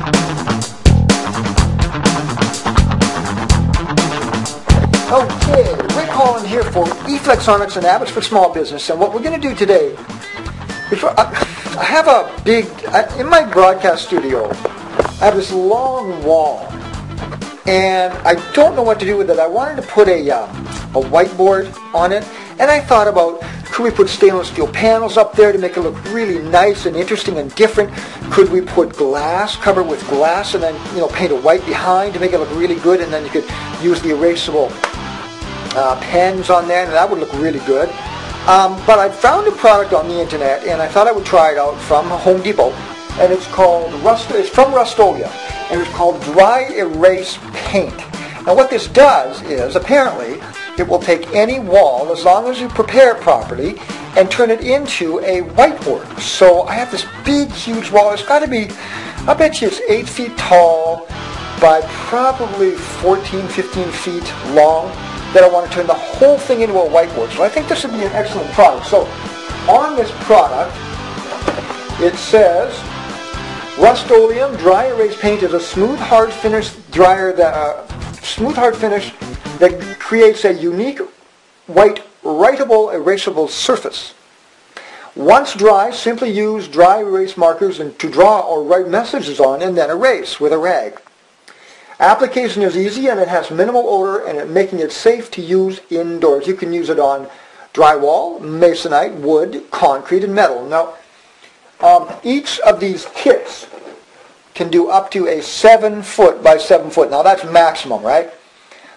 Okay, Rick Haaland here for eFlexonics and Habits for Small Business, and what we're going to do today is I have a big, in my broadcast studio, I have this long wall, and I don't know what to do with it. I wanted to put a whiteboard on it, and I thought about, could we put stainless steel panels up there to make it look really nice and interesting and different? Could we put glass, cover it with glass, and then paint a white behind to make it look really good, and then you could use the erasable pens on there, and that would look really good. But I found a product on the internet, and I thought I would try it out from Home Depot, and it's called it's from Rust-Oleum, and it's called Dry Erase Paint. Now what this does is, apparently, it will take any wall, as long as you prepare it properly, and turn it into a whiteboard. So I have this big, huge wall. It's got to be, I bet you it's 8 feet tall by probably 14, 15 feet long, that I want to turn the whole thing into a whiteboard. So I think this would be an excellent product. So on this product, it says, Rust-Oleum Dry Erase Paint is a smooth, hard finish dryer that creates a unique white writable erasable surface. Once dry, simply use dry erase markers to draw or write messages on, and then erase with a rag. Application is easy, and it has minimal odor, and making it safe to use indoors. You can use it on drywall, masonite, wood, concrete, and metal. Now, each of these kits can do up to a 7 foot by 7 foot. Now that's maximum, right?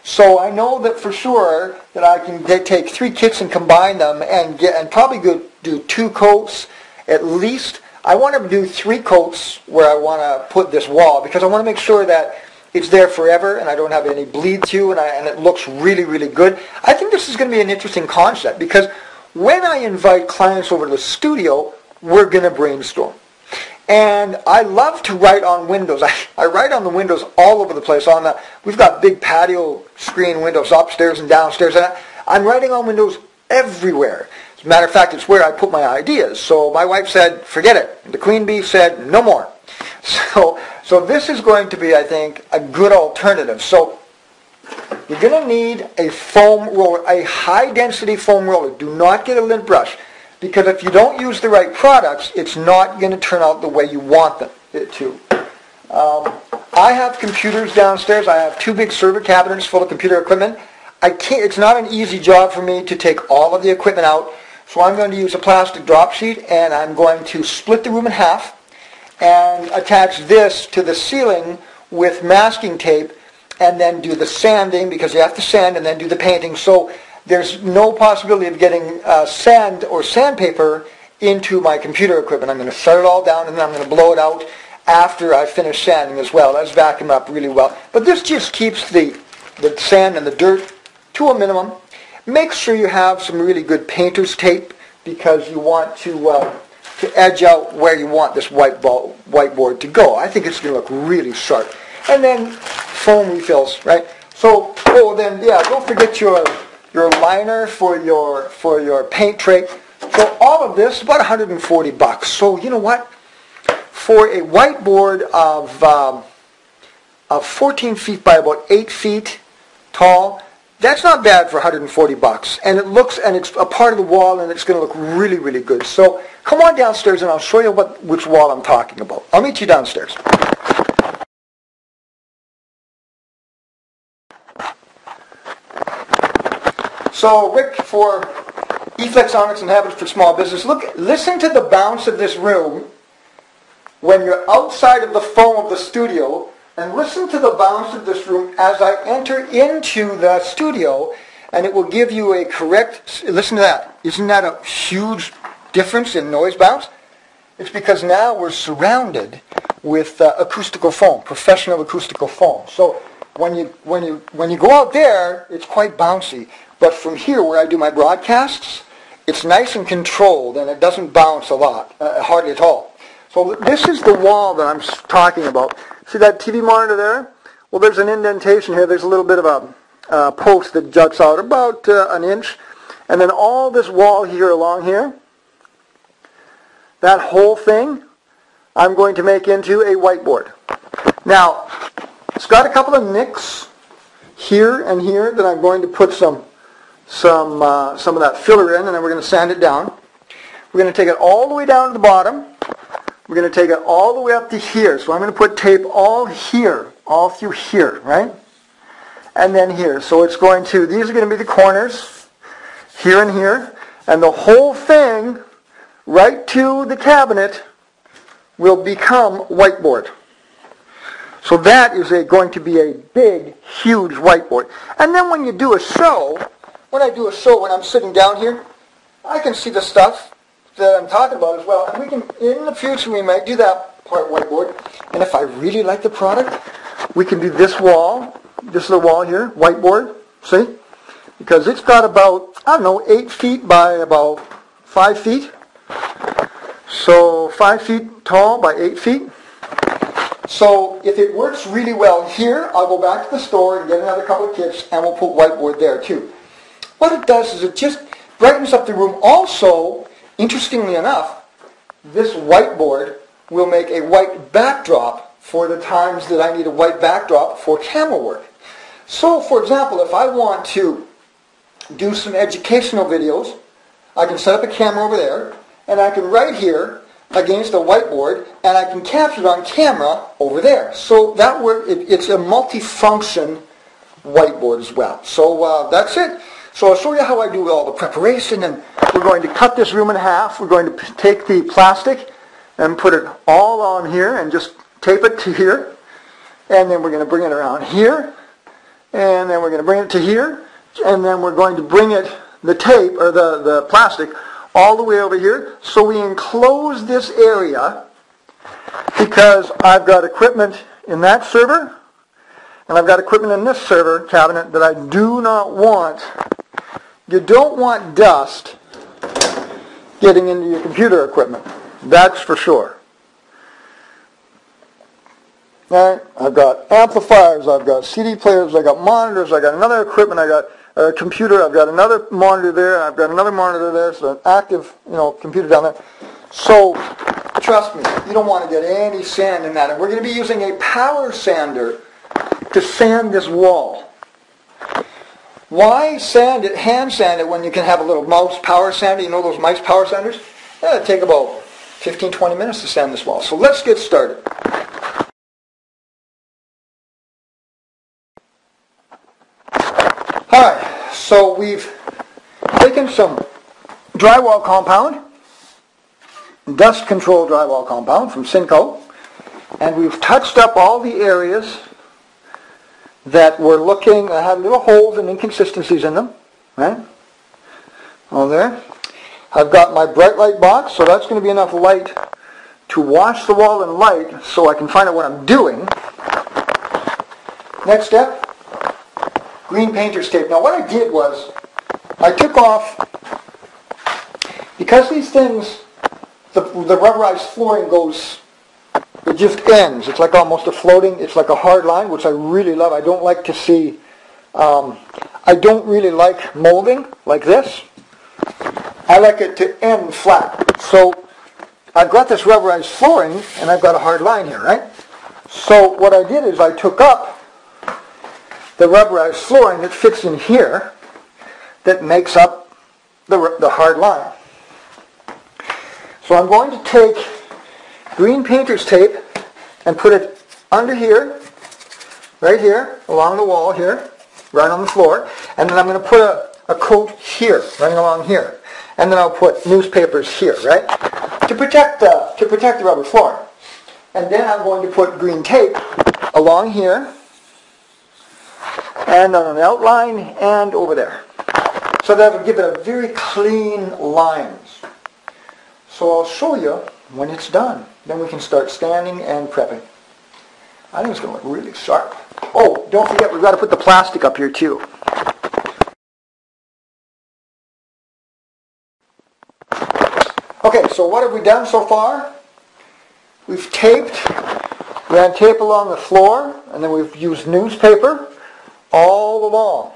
So I know that for sure that I can take 3 kits and combine them and probably do 2 coats at least. I want to do 3 coats where I want to put this wall, because I want to make sure that it's there forever and I don't have any bleed through, and it looks really, really good. I think this is going to be an interesting concept, because when I invite clients over to the studio, we're going to brainstorm. And I love to write on windows. I write on the windows all over the place. We've got big patio screen windows upstairs and downstairs, and I'm writing on windows everywhere. As a matter of fact, it's where I put my ideas. So my wife said, forget it. The queen bee said, no more. So this is going to be, I think, a good alternative. So you're going to need a foam roller, a high-density foam roller. Do not get a lint brush, because if you don't use the right products, it's not going to turn out the way you want it to. I have computers downstairs. I have 2 big server cabinets full of computer equipment. It's not an easy job for me to take all of the equipment out, so I'm going to use a plastic drop sheet, and I'm going to split the room in half and attach this to the ceiling with masking tape, and then do the sanding, because you have to sand, and then do the painting. So there's no possibility of getting sand or sandpaper into my computer equipment. I'm going to shut it all down, and then I'm going to blow it out after I finish sanding as well. That's vacuumed up really well. But this just keeps the sand and the dirt to a minimum. Make sure you have some really good painter's tape, because you want to edge out where you want this whiteboard to go. I think it's going to look really sharp. And then foam refills, right? So, don't forget your liner for your paint tray. So all of this is about $140. So you know what? For a whiteboard of 14 feet by about 8 feet tall, that's not bad for $140. And it's a part of the wall, and it's going to look really, really good. So come on downstairs, and I'll show you which wall I'm talking about. I'll meet you downstairs. So Rick for eFlexonics and Habits for Small Business. Listen to the bounce of this room when you're outside of the foam of the studio, and listen to the bounce of this room as I enter into the studio, and it will give you a correct, listen to that. Isn't that a huge difference in noise bounce? It's because now we're surrounded with acoustical foam, professional acoustical foam. So when you go out there, it's quite bouncy. But from here, where I do my broadcasts, it's nice and controlled, and it doesn't bounce a lot, hardly at all. So this is the wall that I'm talking about. See that TV monitor there? Well, there's an indentation here. There's a little bit of a post that juts out about an inch. And then all this wall here along here, that whole thing, I'm going to make into a whiteboard. Now, it's got a couple of nicks here and here that I'm going to put some of that filler in, and then we're going to sand it down. We're going to take it all the way down to the bottom. We're going to take it all the way up to here. So I'm going to put tape all here, all through here, right? And then here. So it's going to, these are going to be the corners, here and here. And the whole thing, right to the cabinet, will become whiteboard. So that is going to be a big, huge whiteboard. And then when you do a show, when I'm sitting down here, I can see the stuff that I'm talking about as well. And we can, in the future, we might do that part whiteboard. And if I really like the product, we can do this wall, this little wall here, whiteboard, see? Because it's got about, 8 feet by about 5 feet. So 5 feet tall by 8 feet. So if it works really well here, I'll go back to the store and get another couple of kits, and we'll put whiteboard there too. What it does is it just brightens up the room. Also, interestingly enough, this whiteboard will make a white backdrop for the times that I need a white backdrop for camera work. So, for example, if I want to do some educational videos, I can set up a camera over there, and I can right here against a whiteboard, and I can capture it on camera over there. So that it's a multi-function whiteboard as well. So that's it. So I'll show you how I do all the preparation, and we're going to cut this room in half. We're going to take the plastic and put it all on here and just tape it to here, and then we're going to bring it around here, and then we're going to bring it to here, and then we're going to bring it, the tape, or the plastic, all the way over here. So we enclose this area because I've got equipment in that server, and I've got equipment in this server cabinet that I do not want. You don't want dust getting into your computer equipment. That's for sure. All right, I've got amplifiers, I've got CD players, I've got monitors, I've got another equipment, I've got a computer, I've got another monitor there, I've got another monitor there, so an active, computer down there. So, trust me, you don't want to get any sand in that. And we're going to be using a power sander to sand this wall. Why sand it, hand sand it, when you can have a little mouse power sander? You know those mice power sanders? It'll take about 15-20 minutes to sand this wall. So let's get started. Alright, so we've taken some drywall compound, dust control drywall compound from Cinco, and we've touched up all the areas that we're looking, that had little holes and inconsistencies in them, right? All there. I've got my bright light box, so that's going to be enough light to wash the wall in light so I can find out what I'm doing. Next step, green painter's tape. Now what I did was, I took off, because these things, the rubberized flooring goes, it just ends. It's like almost a floating, it's like a hard line, which I really love. I don't like to see, I don't really like molding like this. I like it to end flat. So I've got this rubberized flooring, and I've got a hard line here, right? So what I did is I took up the rubberized flooring that fits in here that makes up the hard line. So I'm going to take green painter's tape and put it under here, right here, along the wall here, right on the floor, and then I'm going to put a coat here, running along here, and then I'll put newspapers here, right, to protect the rubber floor. And then I'm going to put green tape along here, and on an outline, and over there. So that will give it a very clean lines. So I'll show you when it's done. Then we can start sanding and prepping. I think it's going to look really sharp. Oh, don't forget, we've got to put the plastic up here too. Okay, so what have we done so far? We've taped, ran tape along the floor, and then we've used newspaper all along.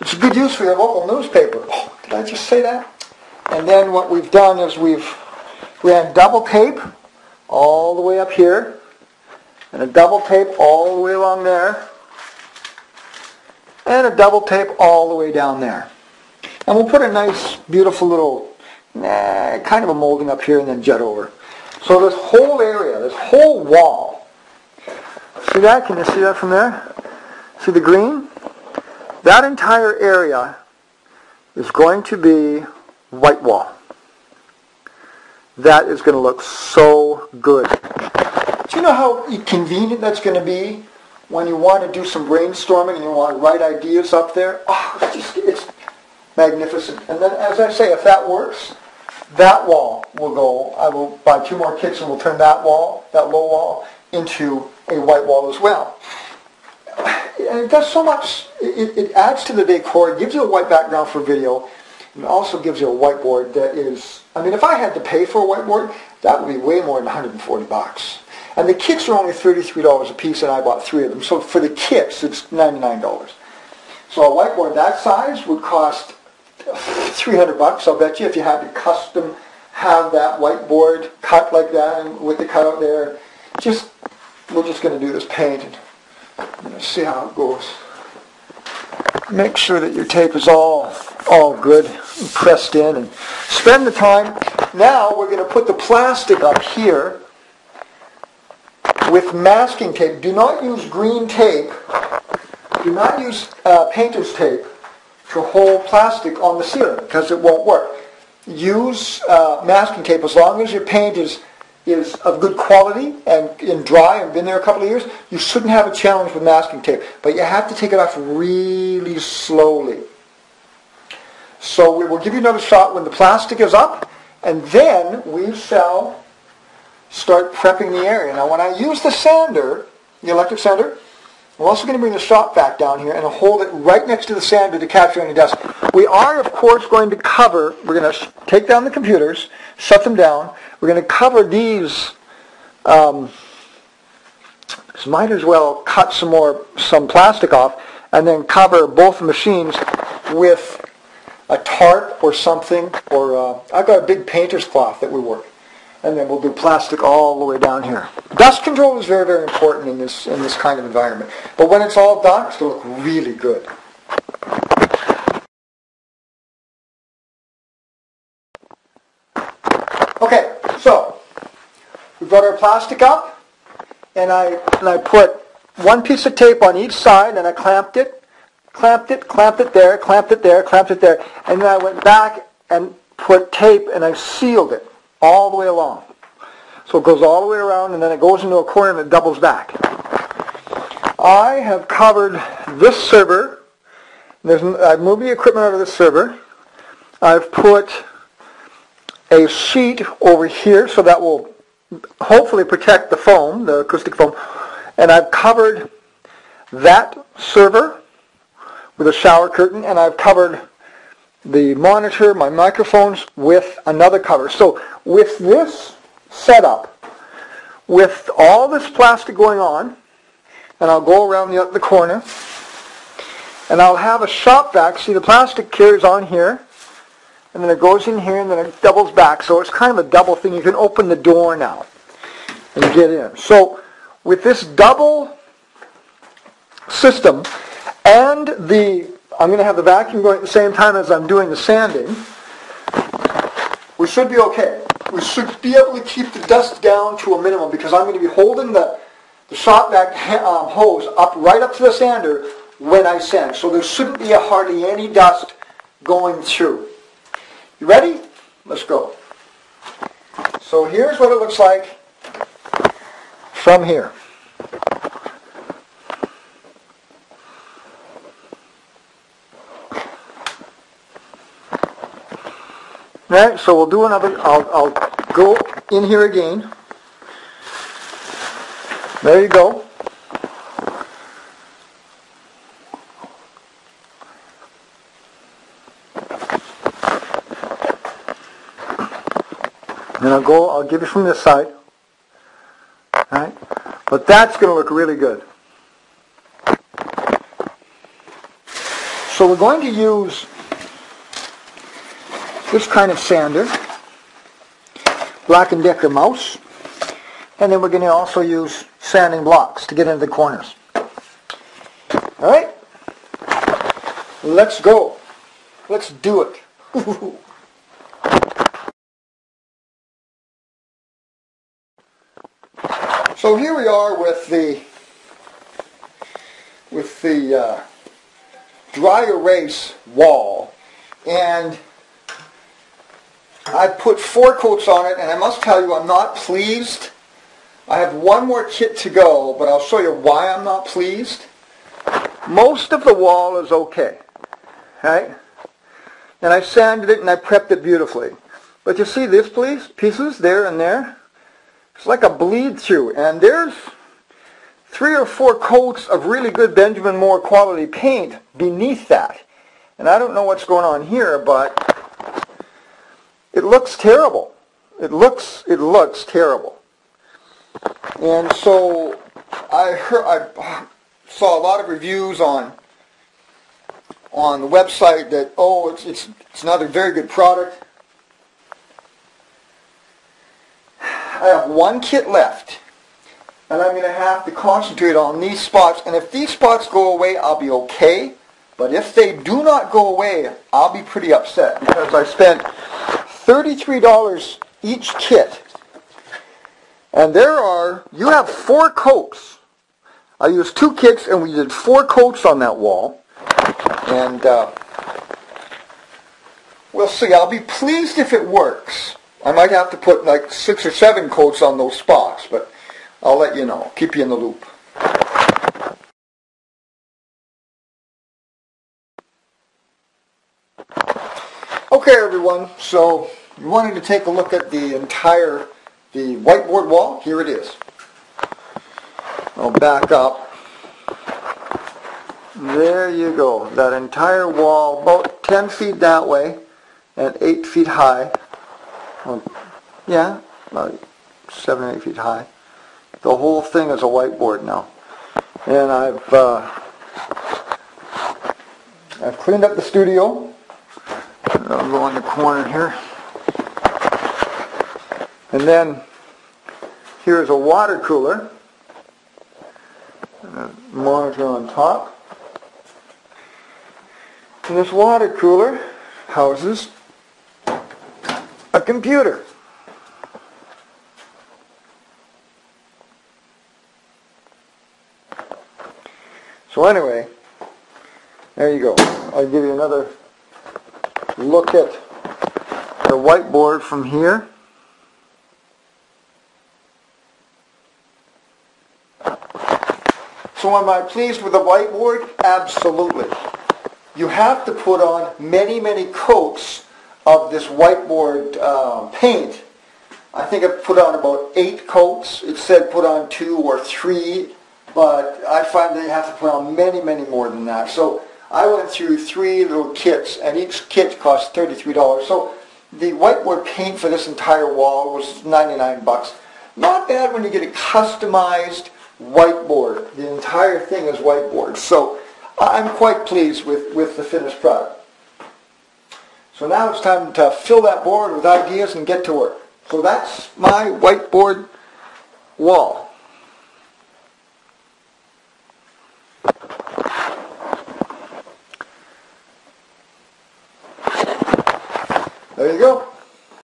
It's a good use for your local newspaper. Oh, did I just say that? And then what we've done is we've ran double tape all the way up here, and a double tape all the way along there, and a double tape all the way down there. And we'll put a nice, beautiful little, kind of a molding up here and then jet over. So this whole area, this whole wall, see that? Can you see that from there? See the green? That entire area is going to be white wall. That is going to look so good. Do you know how convenient that's going to be when you want to do some brainstorming and you want to write ideas up there? Oh, it's magnificent. And then, as I say, if that works, that wall will go. I will buy 2 more kits and we'll turn that wall, that low wall, into a white wall as well. And it does so much. It adds to the decor. It gives you a white background for video. And it also gives you a whiteboard that is, I mean, if I had to pay for a whiteboard, that would be way more than $140. And the kits are only $33 a piece, and I bought 3 of them. So for the kits, it's $99. So a whiteboard that size would cost $300, I'll bet you, if you had to custom have that whiteboard cut like that and with the cutout there. We're just going to do this paint and see how it goes. Make sure that your tape is all good and pressed in, and spend the time. Now we're going to put the plastic up here with masking tape. Do not use green tape. Do not use painter's tape to hold plastic on the ceiling because it won't work. Use masking tape as long as your paint is of good quality and dry and been there a couple of years. You shouldn't have a challenge with masking tape, but you have to take it off really slowly. So we will give you another shot when the plastic is up, and then we shall start prepping the area. Now when I use the sander, the electric sander, I'm also going to bring the shop vac down here and hold it right next to the sander to capture any dust. We are, of course, going to cover, we're going to take down the computers, shut them down. We're going to cover these, so might as well cut some plastic off and then cover both machines with a tarp or something, or I've got a big painter's cloth that we work. And then we'll do plastic all the way down here. Dust control is very, very important in this kind of environment. But when it's all done, it's going to look really good. Okay, so we've got our plastic up, and I put 1 piece of tape on each side, and I clamped it there, and then I went back and put tape, and I sealed it all the way along. So it goes all the way around, and then it goes into a corner and it doubles back. I have covered this server. I've moved the equipment out of the server. I've put a sheet over here so that will hopefully protect the foam, the acoustic foam. And I've covered that server with a shower curtain, and I've covered the monitor, my microphones, with another cover. So with this setup, with all this plastic going on, and I'll go around the corner, and I'll have a shop vac. See, the plastic carries on here, and then it goes in here, and then it doubles back. So it's kind of a double thing. You can open the door now and get in. So with this double system and I'm going to have the vacuum going at the same time as I'm doing the sanding, we should be okay. We should be able to keep the dust down to a minimum because I'm going to be holding the shop vac hose right up to the sander when I sand. So there shouldn't be hardly any dust going through. You ready? Let's go. So here's what it looks like from here. Right, so we'll do another, I'll go in here again. There you go. And I'll give you from this side. Right? But that's going to look really good. So we're going to use this kind of sander, Black & Decker mouse, and then we're going to also use sanding blocks to get into the corners. All right, let's go. Let's do it. So here we are with the dry erase wall, and I put 4 coats on it, and I must tell you I'm not pleased. I have one more kit to go, but I'll show you why I'm not pleased. Most of the wall is okay, right? And I sanded it and I prepped it beautifully. But you see this pieces there and there? It's like a bleed through, and there's 3 or 4 coats of really good Benjamin Moore quality paint beneath that. And I don't know what's going on here, but it looks terrible. It looks terrible. And so I saw a lot of reviews on the website that, oh, it's not a very good product. I have one kit left, and I'm going to have to concentrate on these spots. And if these spots go away, I'll be okay. But if they do not go away, I'll be pretty upset, because I spent $33 each kit. And you have 4 coats. I used 2 kits, and we did 4 coats on that wall. And we'll see. I'll be pleased if it works. I might have to put like 6 or 7 coats on those spots, but I'll let you know. Keep you in the loop. Okay, everyone. So you wanted to take a look at the whiteboard wall. Here it is. I'll back up. There you go. That entire wall, about 10 feet that way and 8 feet high. Well, yeah, about 7 or 8 feet high. The whole thing is a whiteboard now. And I've cleaned up the studio. I'll go in the corner here. And then here's a water cooler. And a monitor on top. And this water cooler houses a computer. So anyway, there you go. I'll give you another look at the whiteboard from here. So am I pleased with the whiteboard? Absolutely. You have to put on many, many coats of this whiteboard paint. I think I put on about 8 coats. It said put on 2 or 3, but I find that you have to put on many, many more than that. So I went through 3 little kits, and each kit cost $33. So the whiteboard paint for this entire wall was 99 bucks. Not bad when you get a customized whiteboard. The entire thing is whiteboard. So I'm quite pleased with the finished product. So now it's time to fill that board with ideas and get to work. So that's my whiteboard wall.